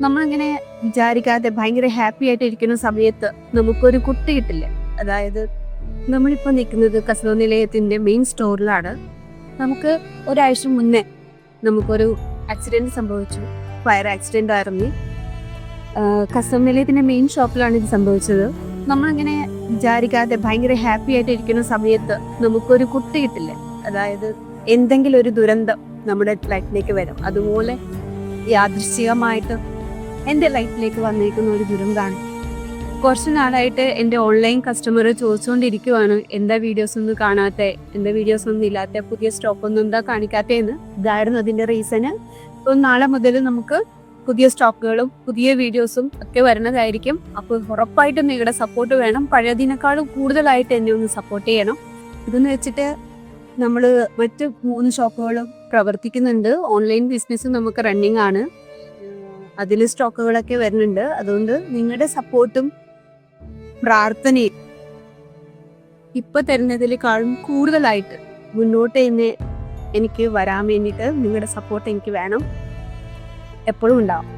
നമ്മളിങ്ങനെ വിചാരിക്കാതെ ഭയങ്കര ഹാപ്പി ആയിട്ട് ഇരിക്കുന്ന സമയത്ത് നമുക്കൊരു കുട്ടി കിട്ടില്ല. അതായത് നമ്മളിപ്പോൾ നിൽക്കുന്നത് കസവ് നിലയത്തിൻ്റെ മെയിൻ സ്റ്റോറിലാണ്. നമുക്ക് ഒരാഴ്ച മുന്നേ നമുക്കൊരു ആക്സിഡൻറ്റ് സംഭവിച്ചു. ഫയർ ആക്സിഡൻ്റ് ആയിരുന്നു. കസവ് നിലയത്തിൻ്റെ മെയിൻ ഷോപ്പിലാണ് ഇത് സംഭവിച്ചത്. നമ്മളിങ്ങനെ വിചാരിക്കാതെ ഭയങ്കര ഹാപ്പി ആയിട്ട് ഇരിക്കുന്ന സമയത്ത് നമുക്കൊരു കുട്ടി കിട്ടില്ല. അതായത് എന്തെങ്കിലും ഒരു ദുരന്തം നമ്മുടെ ലൈഫിലേക്ക് വരും. അതുപോലെ യാദൃശ്ചികമായിട്ട് എൻ്റെ ലൈഫിലേക്ക് വന്നിരിക്കുന്ന ഒരു ദുരന്തമാണ്. കുറച്ച് നാളായിട്ട് എൻ്റെ ഓൺലൈൻ കസ്റ്റമർ ചോദിച്ചുകൊണ്ടിരിക്കുവാണ്, എന്താ വീഡിയോസ് ഒന്നും കാണാത്ത, എന്താ വീഡിയോസ് ഒന്നും ഇല്ലാത്ത, പുതിയ സ്റ്റോക്ക് ഒന്നും എന്താ കാണിക്കാത്തതെന്ന്. ഇതായിരുന്നു അതിൻ്റെ റീസണ്. ഇപ്പോൾ നാളെ മുതൽ നമുക്ക് പുതിയ സ്റ്റോക്കുകളും പുതിയ വീഡിയോസും ഒക്കെ വരുന്നതായിരിക്കും. അപ്പോൾ ഉറപ്പായിട്ടും നിങ്ങളുടെ സപ്പോർട്ട് വേണം. പഴയതിനേക്കാളും കൂടുതലായിട്ട് എന്നെ ഒന്ന് സപ്പോർട്ട് ചെയ്യണം. ഇതെന്ന് വെച്ചിട്ട് നമ്മൾ മറ്റ് 3 ഷോപ്പുകളും പ്രവർത്തിക്കുന്നുണ്ട്. ഓൺലൈൻ ബിസിനസ് നമുക്ക് റണ്ണിങ് ആണ്. അതിൽ സ്റ്റോക്കുകളൊക്കെ വരുന്നുണ്ട്. അതുകൊണ്ട് നിങ്ങളുടെ സപ്പോർട്ടും പ്രാർത്ഥനയും ഇപ്പം തരുന്നതിനേക്കാളും കൂടുതലായിട്ട് മുന്നോട്ട് തന്നെ എനിക്ക് വരാൻ വേണ്ടിയിട്ട് നിങ്ങളുടെ സപ്പോർട്ട് എനിക്ക് വേണം, എപ്പോഴും ഉണ്ടാവും.